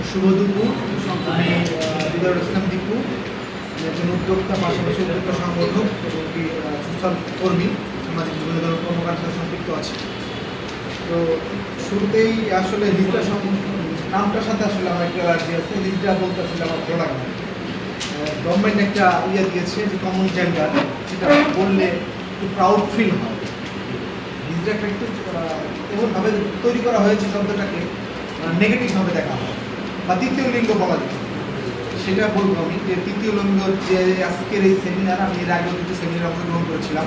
শুভ দুপুর। আমি হৃদয় ইসলাম দীপু, একজন উদ্যোক্তা, পাশাপাশি উদ্যোক্তা সংগঠক এবং সোশ্যাল কর্মী, সামাজিক বিভিন্ন ধরনের কর্মকাণ্ডের সাথে সম্পৃক্ত আছে। তো শুরুতেই আসলে হিজড়া নামটার সাথে আসলে আমার একটু অ্যালার্জি আছে। হিজড়া বলতে আসলে আমার ভালো লাগে না। গভর্নমেন্ট একটা দিয়েছে যে কমন জেন্ডার, যেটা বললে একটু প্রাউড ফিল হয়। হিজড়াটা একটু এমনভাবে তৈরি করা হয়েছে শব্দটাকে নেগেটিভভাবে দেখা হয়, বা তৃতীয় লিঙ্গ বলা যায়। সেটা বলবো আমি যে তৃতীয় লিঙ্গ যে আজকের এই সেমিনার, আমি এর আগেও কিছু সেমিনার অংশগ্রহণ করেছিলাম।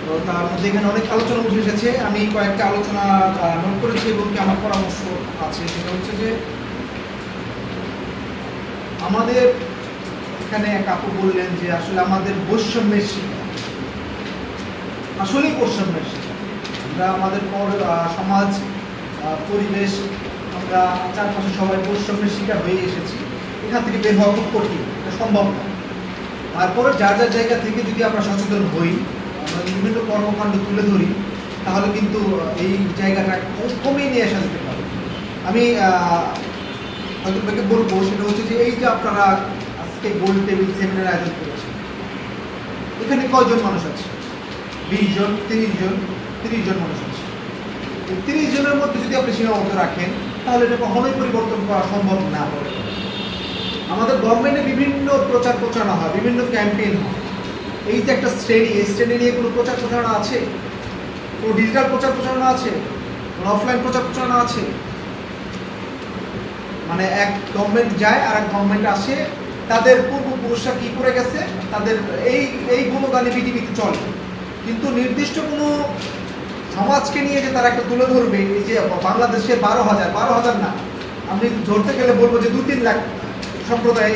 তো তার মধ্যে এখানে অনেক আলোচনা উঠে এসেছে। আমি কয়েকটা আলোচনা নোট করেছি এবং কি আমার পরামর্শ আছে। সেটা হচ্ছে যে আমাদের এখানে এক আপু বললেন যে আসলে আমাদের বৈষম্যের শিকার, আসলেই বৈষম্যের শিকার আমরা। আমাদের সমাজ, পরিবেশ, আমরা চারপাশে সবাই বৈষম্যের শিকার হয়ে এসেছি। এখান থেকে বের হওয়া খুব কঠিন, এটা সম্ভব না। তারপরে যার যার জায়গা থেকে যদি আমরা সচেতন হই, আমরা বিভিন্ন কর্মকাণ্ড তুলে ধরি, তাহলে কিন্তু এই জায়গাটা কমিয়ে নিয়ে আসা যেতে পারে। আমি হয়তো বলবো সেটা হচ্ছে যে এই যে আপনারা আজকে গোল টেবিল সেমিনার আয়োজন করেছেন, এখানে কয়জন মানুষ আছে? 20 জন, 30 জন, 30 জন মানুষ আছে। 30 জনের মধ্যে যদি আপনি সীমাবদ্ধ রাখেন, তাহলে এটা কখনোই পরিবর্তন করা সম্ভব না। আমাদের গভর্নমেন্টে বিভিন্ন প্রচার প্রচারণা হয়, বিভিন্ন ক্যাম্পেইন হয়। এই যে একটা শ্রেণী, এই শ্রেণী নিয়ে কোনো প্রচার প্রচারণা আছে? কোনো ডিজিটাল প্রচার প্রচারণা আছে? কোনো অফলাইন প্রচার প্রচারণা আছে? মানে এক গভর্নমেন্ট যায় আর এক গভর্নমেন্ট আসে, তাদের পূর্বপুরুষরা কি করে গেছে, তাদের এই গুণগানে পৃথিবীতে চলে। কিন্তু নির্দিষ্ট কোনো সমাজকে নিয়ে যে তারা একটা তুলে ধরবে, এই যে বাংলাদেশে 12,000 না, আমি ধরতে গেলে বলবো যে 2-3 লাখ সম্প্রদায়,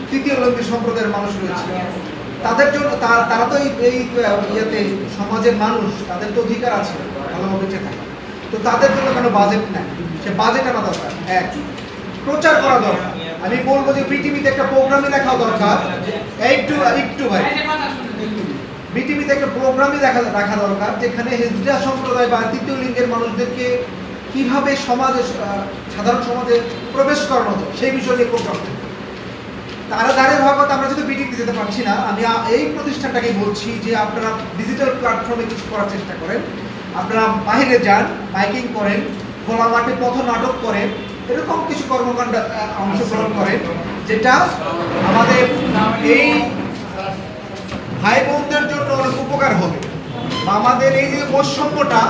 তৃতীয় লিঙ্গি সম্প্রদায়ের মানুষ রয়েছে। তাদের জন্য তারা তো এই ইয়েতে সমাজের মানুষ, তাদের তো অধিকার আছে ভালোভাবে বেঁচে থাকা। তো তাদের জন্য কেন বাজেট নেয়? সে বাজেট আনা দরকার, এক প্রচার করা দরকার। আমি বলবো যে পৃথিবীতে একটা প্রোগ্রামই রাখা দরকার। একটু ভাই, বিটিভিতে একটা প্রোগ্রামই রাখা দরকার, যেখানে হিজড়া সম্প্রদায় বা তৃতীয় লিঙ্গের মানুষদেরকে কিভাবে সমাজে, সাধারণ সমাজে প্রবেশ করানো যায় সেই বিষয় নিয়ে প্রোগ্রাম। তারা দাঁড়িয়ে ভাবত আমরা যদি বিটিভিতে যেতে পারছি না, আমি এই প্রতিষ্ঠানটাকে বলছি যে আপনারা ডিজিটাল প্ল্যাটফর্মে কিছু করার চেষ্টা করেন। আপনারা বাইরে যান, মাইকিং করেন, খোলা মাঠে পথ নাটক করেন, এরকম কিছু কর্মকাণ্ডে অংশগ্রহণ করেন, যেটা আমাদের এই ভাই বোনদের জন্য অনেক উপকার হবে। আমাদের এই যে বৈষম্যটা,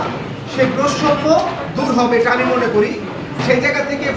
সেই বৈষম্য দূর হবে, এটা আমি মনে করি। সেই জায়গা থেকে